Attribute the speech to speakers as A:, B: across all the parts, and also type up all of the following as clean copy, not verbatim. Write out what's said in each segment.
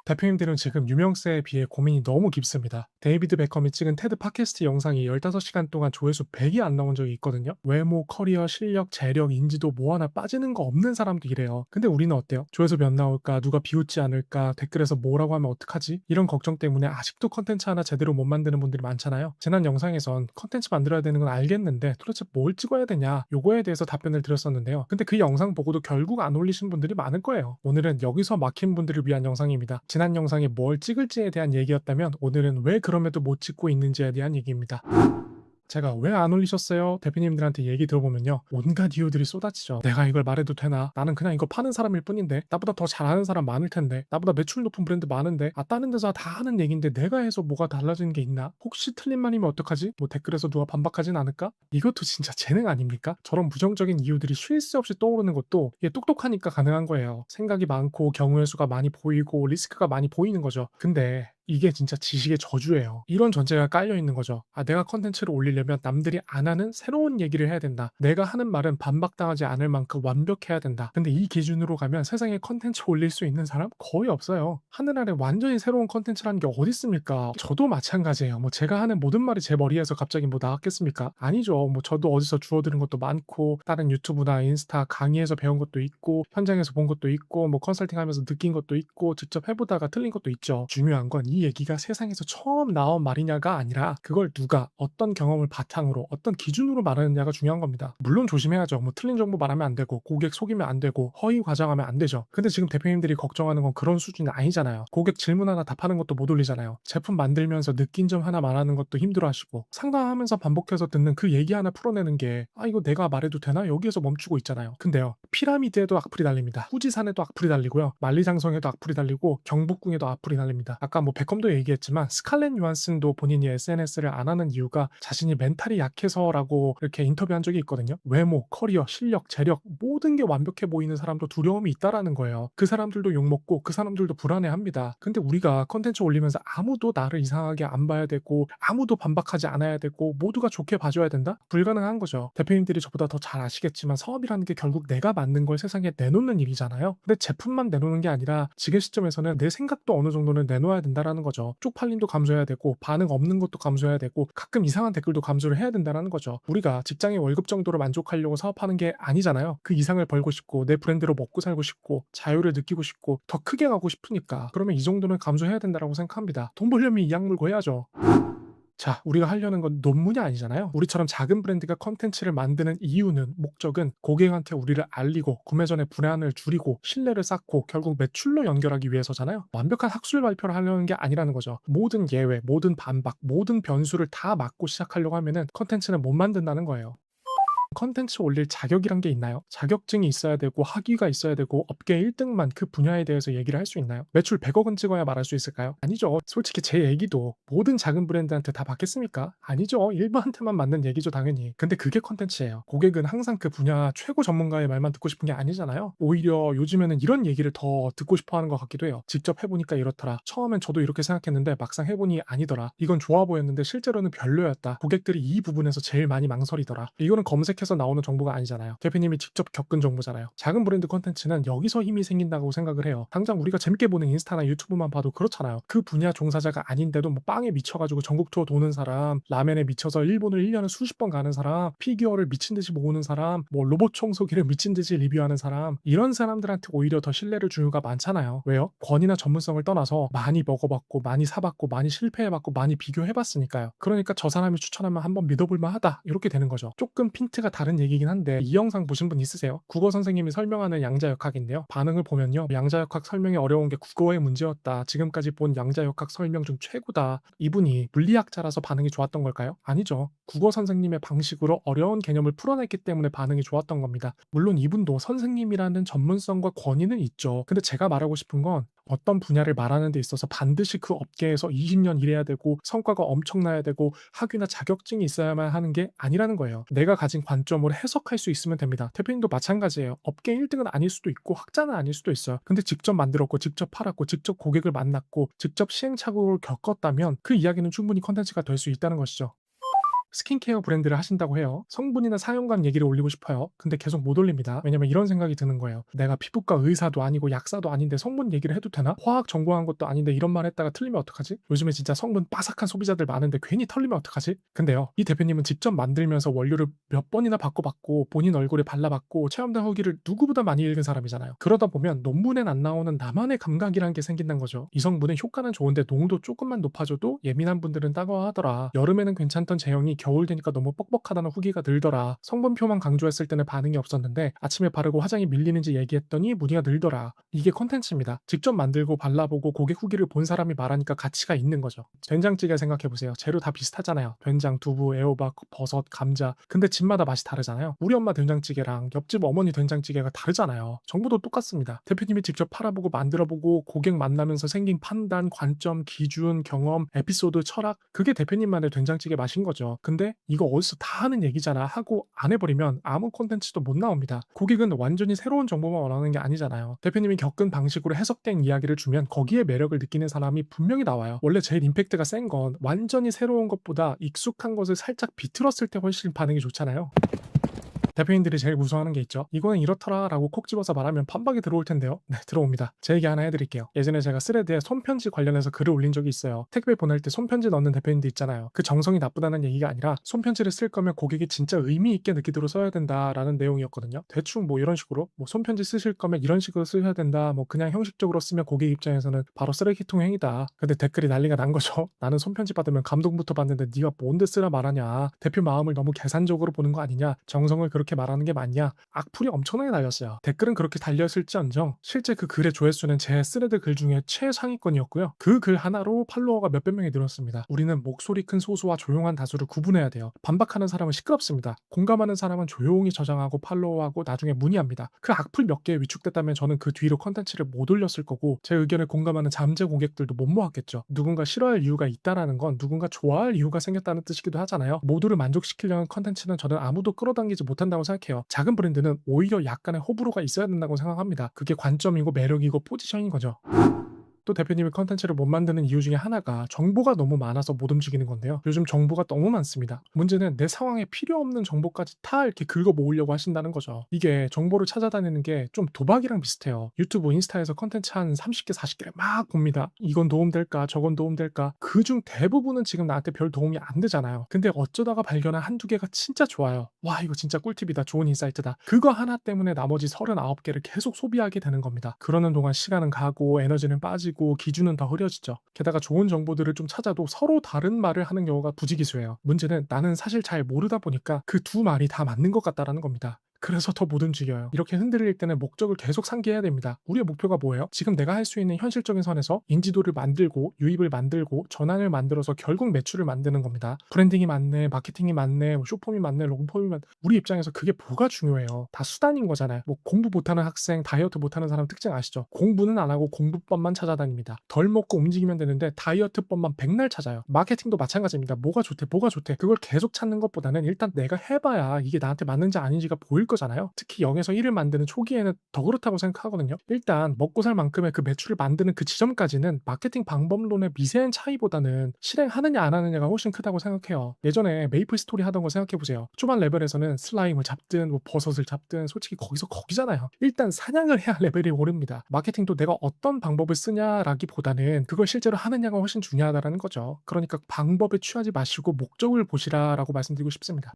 A: 대표님들은 지금 유명세에 비해 고민이 너무 깊습니다. 데이비드 베컴이 찍은 테드 팟캐스트 영상이 15시간 동안 조회수 100이 안 나온 적이 있거든요. 외모, 커리어, 실력, 재력, 인지도 뭐 하나 빠지는 거 없는 사람도 이래요. 근데 우리는 어때요? 조회수 몇 나올까? 누가 비웃지 않을까? 댓글에서 뭐라고 하면 어떡하지? 이런 걱정 때문에 아직도 컨텐츠 하나 제대로 못 만드는 분들이 많잖아요. 지난 영상에선 컨텐츠 만들어야 되는 건 알겠는데 도대체 뭘 찍어야 되냐? 요거에 대해서 답변을 드렸었는데요. 근데 그 영상 보고도 결국 안 올리신 분들이 많을 거예요. 오늘은 여기서 막힌 분들을 위한 영상입니다. 지난 영상에 뭘 찍을지에 대한 얘기였다면 오늘은 왜 그럼에도 못 찍고 있는지에 대한 얘기입니다. 제가 "왜 안 올리셨어요?" 대표님들한테 얘기 들어보면요, 온갖 이유들이 쏟아지죠. "내가 이걸 말해도 되나? 나는 그냥 이거 파는 사람일 뿐인데. 나보다 더 잘하는 사람 많을 텐데. 나보다 매출 높은 브랜드 많은데. 다른 데서 다 하는 얘긴데 내가 해서 뭐가 달라지는 게 있나? 혹시 틀린 말이면 어떡하지? 뭐 댓글에서 누가 반박하진 않을까?" 이것도 진짜 재능 아닙니까? 저런 부정적인 이유들이 쉴 새 없이 떠오르는 것도 이게 똑똑하니까 가능한 거예요. 생각이 많고 경우의 수가 많이 보이고 리스크가 많이 보이는 거죠. 근데 이게 진짜 지식의 저주예요. 이런 전제가 깔려 있는 거죠. 내가 컨텐츠를 올리려면 남들이 안 하는 새로운 얘기를 해야 된다. 내가 하는 말은 반박당하지 않을 만큼 완벽해야 된다. 근데 이 기준으로 가면 세상에 컨텐츠 올릴 수 있는 사람 거의 없어요. 하늘 아래 완전히 새로운 컨텐츠라는 게 어디 있습니까? 저도 마찬가지예요. 뭐 제가 하는 모든 말이 제 머리에서 갑자기 뭐 나왔겠습니까? 아니죠. 뭐 저도 어디서 주워 들은 것도 많고 다른 유튜브나 인스타 강의에서 배운 것도 있고 현장에서 본 것도 있고 뭐 컨설팅하면서 느낀 것도 있고 직접 해보다가 틀린 것도 있죠. 중요한 건 이 얘기가 세상에서 처음 나온 말이냐가 아니라 그걸 누가 어떤 경험을 바탕으로 어떤 기준으로 말하느냐가 중요한 겁니다. 물론 조심해야죠. 뭐 틀린 정보 말하면 안 되고 고객 속이면 안 되고 허위 과장하면 안 되죠. 근데 지금 대표님들이 걱정하는 건 그런 수준이 아니잖아요. 고객 질문 하나 답하는 것도 못 올리잖아요. 제품 만들면서 느낀 점 하나 말하는 것도 힘들어하시고 상담하면서 반복해서 듣는 그 얘기 하나 풀어내는 게 이거 내가 말해도 되나? 여기에서 멈추고 있잖아요. 근데요, 피라미드에도 악플이 달립니다. 후지산에도 악플이 달리고요. 만리장성에도 악플이 달리고 경복궁에도 악플이 달립니다. 아까 뭐 베컴도 얘기했지만 스칼렛 요한슨도 본인이 SNS를 안 하는 이유가 자신이 멘탈이 약해서라고 이렇게 인터뷰한 적이 있거든요. 외모, 커리어, 실력, 재력 모든 게 완벽해 보이는 사람도 두려움이 있다라는 거예요. 그 사람들도 욕먹고 그 사람들도 불안해합니다. 근데 우리가 컨텐츠 올리면서 아무도 나를 이상하게 안 봐야 되고 아무도 반박하지 않아야 되고 모두가 좋게 봐줘야 된다? 불가능한 거죠. 대표님들이 저보다 더 잘 아시겠지만 사업이라는 게 결국 내가 만든 걸 세상에 내놓는 일이잖아요. 근데 제품만 내놓는 게 아니라 지금 시점에서는 내 생각도 어느 정도는 내놓아야 된다라는 거죠. 쪽팔림도 감수해야 되고 반응 없는 것도 감수해야 되고 가끔 이상한 댓글도 감수를 해야 된다는 거죠. 우리가 직장의 월급 정도로 만족하려고 사업하는 게 아니잖아요. 그 이상을 벌고 싶고 내 브랜드로 먹고 살고 싶고 자유를 느끼고 싶고 더 크게 가고 싶으니까 그러면 이 정도는 감수해야 된다고 생각합니다. 돈 벌려면 이 약물고 해야죠. 자, 우리가 하려는 건 논문이 아니잖아요. 우리처럼 작은 브랜드가 컨텐츠를 만드는 이유는, 목적은 고객한테 우리를 알리고 구매 전에 불안을 줄이고 신뢰를 쌓고 결국 매출로 연결하기 위해서잖아요. 완벽한 학술 발표를 하려는 게 아니라는 거죠. 모든 예외, 모든 반박, 모든 변수를 다 막고 시작하려고 하면은 컨텐츠는 못 만든다는 거예요. 컨텐츠 올릴 자격이란 게 있나요? 자격증이 있어야 되고 학위가 있어야 되고 업계 1등만 그 분야에 대해서 얘기를 할 수 있나요? 매출 100억은 찍어야 말할 수 있을까요? 아니죠. 솔직히 제 얘기도 모든 작은 브랜드한테 다 받겠습니까? 아니죠. 일부한테만 맞는 얘기죠, 당연히. 근데 그게 컨텐츠예요. 고객은 항상 그 분야 최고 전문가의 말만 듣고 싶은 게 아니잖아요. 오히려 요즘에는 이런 얘기를 더 듣고 싶어 하는 것 같기도 해요. 직접 해보니까 이렇더라. 처음엔 저도 이렇게 생각했는데 막상 해보니 아니더라. 이건 좋아 보였는데 실제로는 별로였다. 고객들이 이 부분에서 제일 많이 망설이더라. 이거는 검색해서 나오는 정보가 아니잖아요. 대표님이 직접 겪은 정보잖아요. 작은 브랜드 컨텐츠는 여기서 힘이 생긴다고 생각을 해요. 당장 우리가 재밌게 보는 인스타나 유튜브만 봐도 그렇잖아요. 그 분야 종사자가 아닌데도 뭐 빵에 미쳐가지고 전국 투어 도는 사람, 라멘에 미쳐서 일본을 1년에 수십 번 가는 사람, 피규어를 미친 듯이 모으는 사람, 뭐 로봇 청소기를 미친 듯이 리뷰하는 사람, 이런 사람들한테 오히려 더 신뢰를 주는 가 많잖아요. 왜요? 권위나 전문성을 떠나서 많이 먹어봤고 많이 사봤고 많이 실패해봤고 많이 비교해봤으니까요. 그러니까 저 사람이 추천하면 한번 믿어볼만 하다, 이렇게 되는 거죠. 조금 핀트가 다른 얘기긴 한데 이 영상 보신 분 있으세요? 국어 선생님이 설명하는 양자역학인데요. 반응을 보면요, 양자역학 설명이 어려운 게 국어의 문제였다. 지금까지 본 양자역학 설명 중 최고다. 이분이 물리학자라서 반응이 좋았던 걸까요? 아니죠. 국어 선생님의 방식으로 어려운 개념을 풀어냈기 때문에 반응이 좋았던 겁니다. 물론 이분도 선생님이라는 전문성과 권위는 있죠. 근데 제가 말하고 싶은 건 어떤 분야를 말하는 데 있어서 반드시 그 업계에서 20년 일해야 되고 성과가 엄청나야 되고 학위나 자격증이 있어야만 하는 게 아니라는 거예요. 내가 가진 관점으로 해석할 수 있으면 됩니다. 대표님도 마찬가지예요. 업계 1등은 아닐 수도 있고 학자는 아닐 수도 있어요. 근데 직접 만들었고 직접 팔았고 직접 고객을 만났고 직접 시행착오를 겪었다면 그 이야기는 충분히 컨텐츠가 될 수 있다는 것이죠. 스킨케어 브랜드를 하신다고 해요. 성분이나 사용감 얘기를 올리고 싶어요. 근데 계속 못 올립니다. 왜냐면 이런 생각이 드는 거예요. 내가 피부과 의사도 아니고 약사도 아닌데 성분 얘기를 해도 되나? 화학 전공한 것도 아닌데 이런 말 했다가 틀리면 어떡하지? 요즘에 진짜 성분 빠삭한 소비자들 많은데 괜히 털리면 어떡하지? 근데요, 이 대표님은 직접 만들면서 원료를 몇 번이나 바꿔봤고 본인 얼굴에 발라봤고 체험단 후기를 누구보다 많이 읽은 사람이잖아요. 그러다 보면 논문엔 안 나오는 나만의 감각이라는 게 생긴다는 거죠. 이 성분은 효과는 좋은데 농도 조금만 높아져도 예민한 분들은 따가워하더라. 여름에는 괜찮던 제형이 겨울 되니까 너무 뻑뻑하다는 후기가 늘더라. 성분표만 강조했을 때는 반응이 없었는데 아침에 바르고 화장이 밀리는지 얘기했더니 문의가 늘더라. 이게 콘텐츠입니다. 직접 만들고 발라보고 고객 후기를 본 사람이 말하니까 가치가 있는 거죠. 된장찌개 생각해보세요. 재료 다 비슷하잖아요. 된장, 두부, 애호박, 버섯, 감자. 근데 집마다 맛이 다르잖아요. 우리 엄마 된장찌개랑 옆집 어머니 된장찌개가 다르잖아요. 정보도 똑같습니다. 대표님이 직접 팔아보고 만들어보고 고객 만나면서 생긴 판단, 관점, 기준, 경험, 에피소드, 철학, 그게 대표님만의 된장찌개 맛인 거죠. 근데 이거 어디서 다 하는 얘기잖아 하고 안 해버리면 아무 콘텐츠도 못 나옵니다. 고객은 완전히 새로운 정보만 원하는 게 아니잖아요. 대표님이 겪은 방식으로 해석된 이야기를 주면 거기에 매력을 느끼는 사람이 분명히 나와요. 원래 제일 임팩트가 센 건 완전히 새로운 것보다 익숙한 것을 살짝 비틀었을 때 훨씬 반응이 좋잖아요. 대표님들이 제일 무서워하는 게 있죠. 이거는 이렇더라 라고 콕 집어서 말하면 판박이 들어올 텐데요. 네, 들어옵니다. 제 얘기 하나 해드릴게요. 예전에 제가 스레드에 손편지 관련해서 글을 올린 적이 있어요. 택배 보낼 때 손편지 넣는 대표님들 있잖아요. 그 정성이 나쁘다는 얘기가 아니라 손편지를 쓸 거면 고객이 진짜 의미 있게 느끼도록 써야 된다라는 내용이었거든요. 대충 뭐 이런 식으로 뭐 손편지 쓰실 거면 이런 식으로 쓰셔야 된다. 뭐 그냥 형식적으로 쓰면 고객 입장에서는 바로 쓰레기통 행위다. 근데 댓글이 난리가 난 거죠. 나는 손편지 받으면 감동부터 받는데 네가 뭔데 쓰라 말하냐. 대표 마음을 너무 계산적으로 보는 거 아니냐. 정성을 그렇게 말하는 게 맞냐. 악플이 엄청나게 달렸어요. 댓글은 그렇게 달렸을지언정 실제 그 글의 조회수는 제 스레드 글 중에 최상위권이었고요. 그 글 하나로 팔로워가 몇백 명이 늘었습니다. 우리는 목소리 큰 소수와 조용한 다수를 구분해야 돼요. 반박하는 사람은 시끄럽습니다. 공감하는 사람은 조용히 저장하고 팔로워하고 나중에 문의합니다. 그 악플 몇 개에 위축됐다면 저는 그 뒤로 컨텐츠를 못 올렸을 거고 제 의견에 공감하는 잠재 고객들도 못 모았겠죠. 누군가 싫어할 이유가 있다라는 건 누군가 좋아할 이유가 생겼다는 뜻이기도 하잖아요. 모두를 만족시키려는 컨텐츠는 저는 아무도 끌어당기지 못한다고 생각해요. 작은 브랜드는 오히려 약간의 호불호가 있어야 된다고 생각합니다. 그게 관점이고 매력이고 포지션인 거죠. 또 대표님이 컨텐츠를 못 만드는 이유 중에 하나가 정보가 너무 많아서 못 움직이는 건데요. 요즘 정보가 너무 많습니다. 문제는 내 상황에 필요 없는 정보까지 다 이렇게 긁어 모으려고 하신다는 거죠. 이게 정보를 찾아다니는 게 좀 도박이랑 비슷해요. 유튜브, 인스타에서 컨텐츠 한 30개, 40개를 막 봅니다. 이건 도움될까? 저건 도움될까? 그중 대부분은 지금 나한테 별 도움이 안 되잖아요. 근데 어쩌다가 발견한 한두 개가 진짜 좋아요. 와, 이거 진짜 꿀팁이다. 좋은 인사이트다. 그거 하나 때문에 나머지 39개를 계속 소비하게 되는 겁니다. 그러는 동안 시간은 가고 에너지는 빠지고 기준은 더 흐려지죠. 게다가 좋은 정보들을 좀 찾아도 서로 다른 말을 하는 경우가 부지기수예요. 문제는 나는 사실 잘 모르다 보니까 그 두 말이 다 맞는 것 같다라는 겁니다. 그래서 더 못 움직여요. 이렇게 흔들릴 때는 목적을 계속 상기해야 됩니다. 우리의 목표가 뭐예요? 지금 내가 할 수 있는 현실적인 선에서 인지도를 만들고 유입을 만들고 전환을 만들어서 결국 매출을 만드는 겁니다. 브랜딩이 맞네, 마케팅이 맞네, 뭐 쇼폼이 맞네, 롱폼이 맞네. 우리 입장에서 그게 뭐가 중요해요? 다 수단인 거잖아요. 뭐 공부 못하는 학생, 다이어트 못하는 사람 특징 아시죠? 공부는 안 하고 공부법만 찾아다닙니다. 덜 먹고 움직이면 되는데 다이어트법만 백날 찾아요. 마케팅도 마찬가지입니다. 뭐가 좋대, 뭐가 좋대. 그걸 계속 찾는 것보다는 일단 내가 해봐야 이게 나한테 맞는지 아닌지가 보일 거잖아요. 특히 0에서 1을 만드는 초기에는 더 그렇다고 생각하거든요. 일단 먹고 살 만큼의 그 매출을 만드는 그 지점까지는 마케팅 방법론의 미세한 차이보다는 실행하느냐 안 하느냐가 훨씬 크다고 생각해요. 예전에 메이플 스토리 하던 거 생각해보세요. 초반 레벨에서는 슬라임을 잡든 뭐 버섯을 잡든 솔직히 거기서 거기잖아요. 일단 사냥을 해야 레벨이 오릅니다. 마케팅도 내가 어떤 방법을 쓰냐라기보다는 그걸 실제로 하느냐가 훨씬 중요하다는 거죠. 그러니까 방법에 취하지 마시고 목적을 보시라라고 말씀드리고 싶습니다.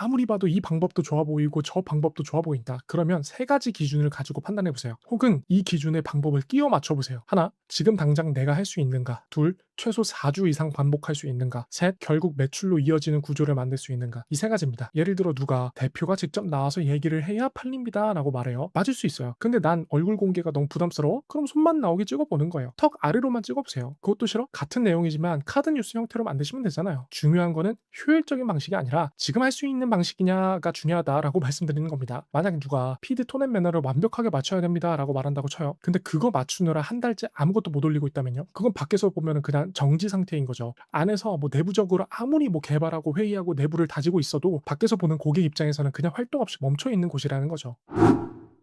A: 아무리 봐도 이 방법도 좋아 보이고 저 방법도 좋아 보인다. 그러면 세 가지 기준을 가지고 판단해 보세요. 혹은 이 기준에 방법을 끼워 맞춰 보세요. 하나, 지금 당장 내가 할 수 있는가? 둘, 최소 4주 이상 반복할 수 있는가? 셋, 결국 매출로 이어지는 구조를 만들 수 있는가? 이 세 가지입니다. 예를 들어 누가 대표가 직접 나와서 얘기를 해야 팔립니다 라고 말해요. 맞을 수 있어요. 근데 난 얼굴 공개가 너무 부담스러워? 그럼 손만 나오게 찍어보는 거예요. 턱 아래로만 찍어보세요. 그것도 싫어? 같은 내용이지만 카드 뉴스 형태로 만드시면 되잖아요. 중요한 거는 효율적인 방식이 아니라 지금 할 수 있는 방식이냐가 중요하다라고 말씀드리는 겁니다. 만약에 누가 피드 톤 앤 매너를 완벽하게 맞춰야 됩니다 라고 말한다고 쳐요. 근데 그거 맞추느라 한 달째 아무것도 못 올리고 있다면요? 그건 밖에서 보면은 그냥 정지 상태인 거죠. 안에서 뭐 내부적으로 아무리 뭐 개발하고 회의하고 내부를 다지고 있어도 밖에서 보는 고객 입장에서는 그냥 활동 없이 멈춰 있는 곳이라는 거죠.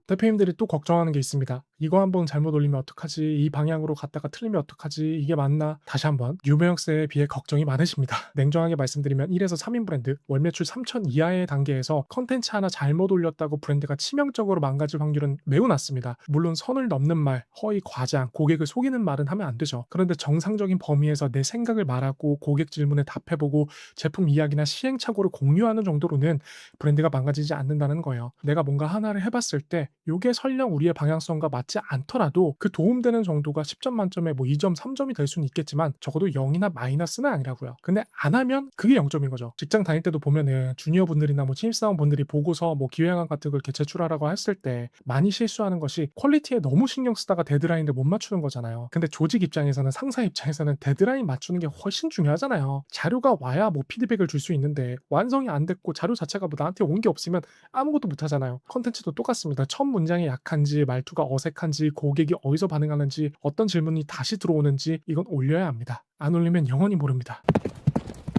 A: 대표님들이 또 걱정하는 게 있습니다. "이거 한번 잘못 올리면 어떡하지? 이 방향으로 갔다가 틀리면 어떡하지? 이게 맞나?" 다시 한번 유명세에 비해 걱정이 많으십니다. 냉정하게 말씀드리면 1에서 3인 브랜드, 월 매출 3천 이하의 단계에서 컨텐츠 하나 잘못 올렸다고 브랜드가 치명적으로 망가질 확률은 매우 낮습니다. 물론 선을 넘는 말, 허위 과장, 고객을 속이는 말은 하면 안 되죠. 그런데 정상적인 범위에서 내 생각을 말하고 고객 질문에 답해보고 제품 이야기나 시행착오를 공유하는 정도로는 브랜드가 망가지지 않는다는 거예요. 내가 뭔가 하나를 해봤을 때 요게 설령 우리의 방향성과 맞지 않더라도 그 도움되는 정도가 10점 만점에 뭐 2점, 3점이 될 수는 있겠지만 적어도 0이나 마이너스는 아니라고요. 근데 안 하면 그게 0점인 거죠. 직장 다닐 때도 보면은 주니어 분들이나 뭐 신입사원 분들이 보고서 뭐 기획안 같은 걸 이렇게 제출하라고 했을 때 많이 실수하는 것이 퀄리티에 너무 신경 쓰다가 데드라인을 못 맞추는 거잖아요. 근데 조직 입장에서는 상사 입장에서는 데드라인 맞추는 게 훨씬 중요하잖아요. 자료가 와야 뭐 피드백을 줄 수 있는데 완성이 안 됐고 자료 자체가 뭐 나한테 온 게 없으면 아무것도 못 하잖아요. 컨텐츠도 똑같습니다. 첫 문장이 약한지 말투가 어색한지 고객이 어디서 반응하는지 어떤 질문이 다시 들어오는지 이건 올려야 합니다. 안 올리면 영원히 모릅니다.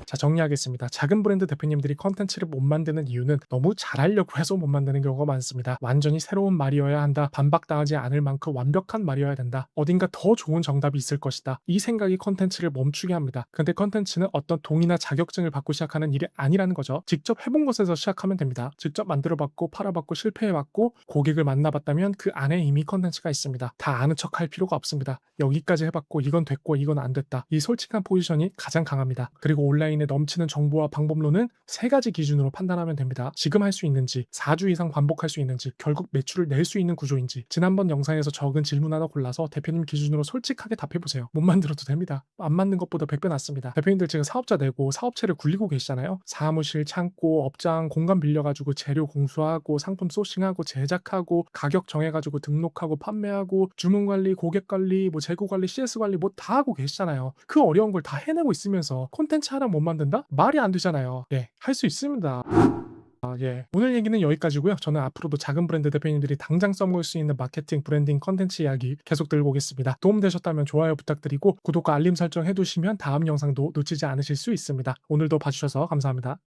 A: 자, 정리하겠습니다. 작은 브랜드 대표님들이 컨텐츠를 못 만드는 이유는 너무 잘하려고 해서 못 만드는 경우가 많습니다. 완전히 새로운 말이어야 한다. 반박당하지 않을 만큼 완벽한 말이어야 된다. 어딘가 더 좋은 정답이 있을 것이다. 이 생각이 컨텐츠를 멈추게 합니다. 근데 컨텐츠는 어떤 동의나 자격증을 받고 시작하는 일이 아니라는 거죠. 직접 해본 것에서 시작하면 됩니다. 직접 만들어봤고 팔아봤고 실패해봤고 고객을 만나봤다면 그 안에 이미 컨텐츠가 있습니다. 다 아는 척 할 필요가 없습니다. 여기까지 해봤고 이건 됐고 이건 안 됐다. 이 솔직한 포지션이 가장 강합니다. 그리고 온라인에 넘치는 정보와 방법론은 세 가지 기준으로 판단하면 됩니다. 지금 할 수 있는지, 4주 이상 반복할 수 있는지, 결국 매출을 낼 수 있는 구조인지. 지난번 영상에서 적은 질문 하나 골라서 대표님 기준으로 솔직하게 답해보세요. 못 만들어도 됩니다. 안 맞는 것보다 100배 낫습니다. 대표님들 지금 사업자 내고 사업체를 굴리고 계시잖아요. 사무실, 창고, 업장, 공간 빌려가지고 재료 공수하고 상품 소싱하고 제작하고 가격 정해가지고 등록하고 판매하고 주문 관리, 고객 관리, 뭐 재고 관리, CS 관리 뭐 다 하고 계시잖아요. 그 어려운 걸 다 해내고 있으면서 콘텐츠 하나 못 만든다? 말이 안 되잖아요. 예, 할 수 있습니다. 예. 오늘 얘기는 여기까지고요. 저는 앞으로도 작은 브랜드 대표님들이 당장 써먹을 수 있는 마케팅, 브랜딩, 컨텐츠 이야기 계속 들고 오겠습니다. 도움되셨다면 좋아요 부탁드리고 구독과 알림 설정 해두시면 다음 영상도 놓치지 않으실 수 있습니다. 오늘도 봐주셔서 감사합니다.